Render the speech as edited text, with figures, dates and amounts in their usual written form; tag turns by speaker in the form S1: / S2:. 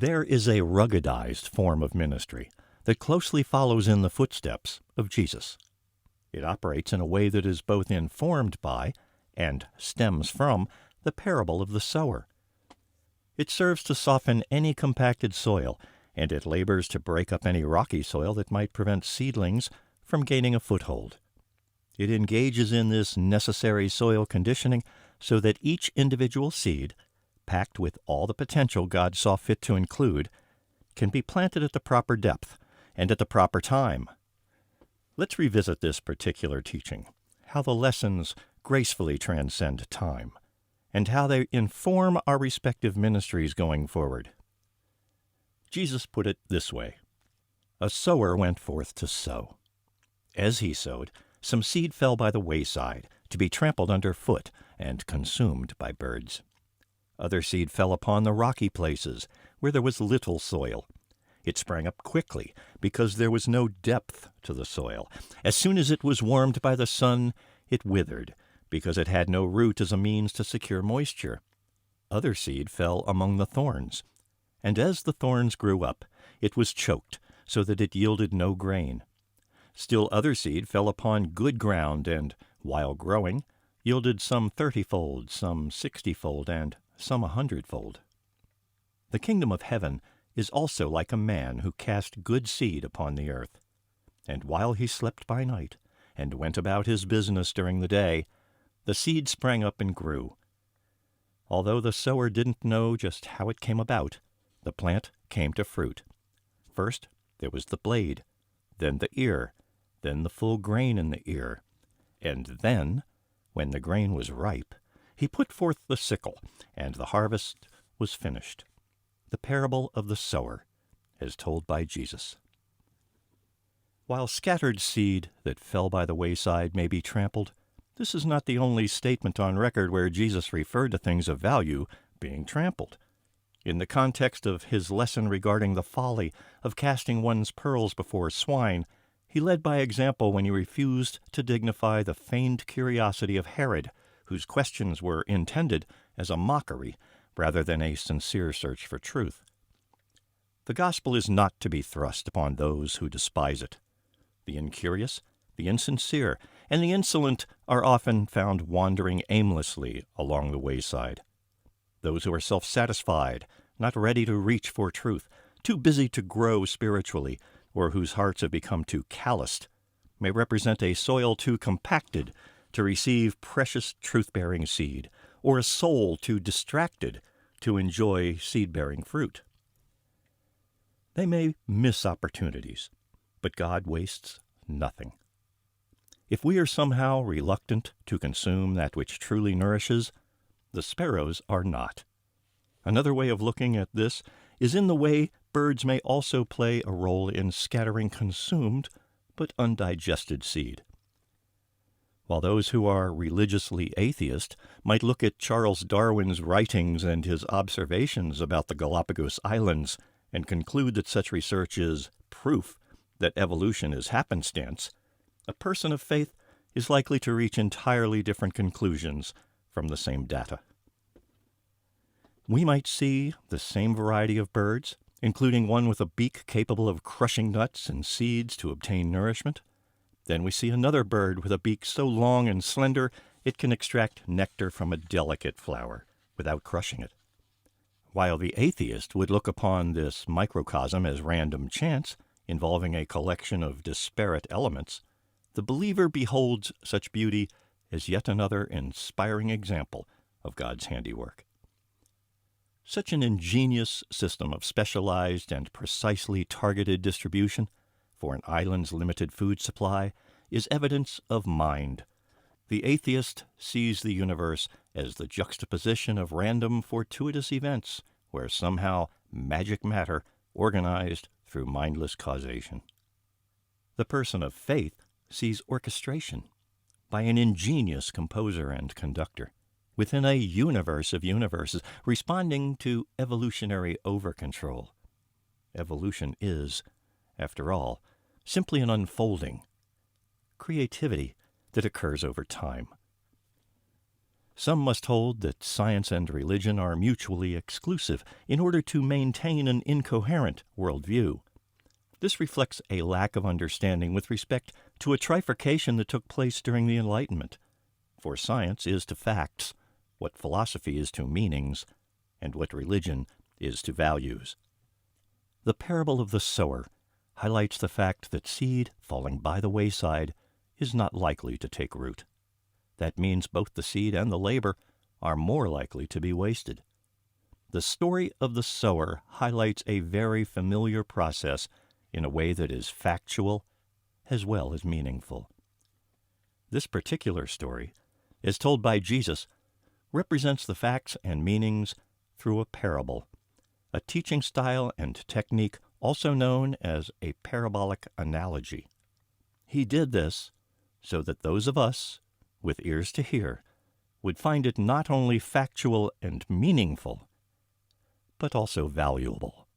S1: There is a ruggedized form of ministry that closely follows in the footsteps of Jesus. It operates in a way that is both informed by and stems from the parable of the sower. It serves to soften any compacted soil, and it labors to break up any rocky soil that might prevent seedlings from gaining a foothold. It engages in this necessary soil conditioning so that each individual seed, packed with all the potential God saw fit to include, can be planted at the proper depth and at the proper time. Let's revisit this particular teaching, how the lessons gracefully transcend time, and how they inform our respective ministries going forward. Jesus put it this way: a sower went forth to sow. As he sowed, some seed fell by the wayside, to be trampled underfoot and consumed by birds. Other seed fell upon the rocky places, where there was little soil. It sprang up quickly, because there was no depth to the soil. As soon as it was warmed by the sun, it withered, because it had no root as a means to secure moisture. Other seed fell among the thorns, and as the thorns grew up, it was choked, so that it yielded no grain. Still other seed fell upon good ground, and, while growing, yielded some 30-fold, some 60-fold, and some 100-fold. The kingdom of heaven is also like a man who cast good seed upon the earth. And while he slept by night, and went about his business during the day, the seed sprang up and grew. Although the sower didn't know just how it came about, the plant came to fruit. First there was the blade, then the ear, then the full grain in the ear, and then, when the grain was ripe, he put forth the sickle, and the harvest was finished. The parable of the sower, as told by Jesus. While scattered seed that fell by the wayside may be trampled, this is not the only statement on record where Jesus referred to things of value being trampled. In the context of his lesson regarding the folly of casting one's pearls before swine, he led by example when he refused to dignify the feigned curiosity of Herod, whose questions were intended as a mockery rather than a sincere search for truth. The gospel is not to be thrust upon those who despise it. The incurious, the insincere, and the insolent are often found wandering aimlessly along the wayside. Those who are self-satisfied, not ready to reach for truth, too busy to grow spiritually, or whose hearts have become too calloused, may represent a soil too compacted to receive precious truth-bearing seed, or a soul too distracted to enjoy seed-bearing fruit. They may miss opportunities, but God wastes nothing. If we are somehow reluctant to consume that which truly nourishes, the sparrows are not. Another way of looking at this is in the way birds may also play a role in scattering consumed but undigested seed. While those who are religiously atheist might look at Charles Darwin's writings and his observations about the Galapagos Islands and conclude that such research is proof that evolution is happenstance, a person of faith is likely to reach entirely different conclusions from the same data. We might see the same variety of birds, including one with a beak capable of crushing nuts and seeds to obtain nourishment. Then we see another bird with a beak so long and slender it can extract nectar from a delicate flower without crushing it. While the atheist would look upon this microcosm as random chance, involving a collection of disparate elements, the believer beholds such beauty as yet another inspiring example of God's handiwork. Such an ingenious system of specialized and precisely targeted distribution for an island's limited food supply is evidence of mind. The atheist sees the universe as the juxtaposition of random, fortuitous events, where somehow magic matter organized through mindless causation. The person of faith sees orchestration by an ingenious composer and conductor within a universe of universes responding to evolutionary over-control. Evolution is, after all, simply an unfolding creativity that occurs over time. Some must hold that science and religion are mutually exclusive in order to maintain an incoherent worldview. This reflects a lack of understanding with respect to a trifurcation that took place during the Enlightenment. For science is to facts what philosophy is to meanings, and what religion is to values. The parable of the sower highlights the fact that seed falling by the wayside is not likely to take root. That means both the seed and the labor are more likely to be wasted. The story of the sower highlights a very familiar process in a way that is factual as well as meaningful. This particular story, as told by Jesus, represents the facts and meanings through a parable, a teaching style and technique also known as a parabolic analogy. He did this so that those of us with ears to hear would find it not only factual and meaningful, but also valuable.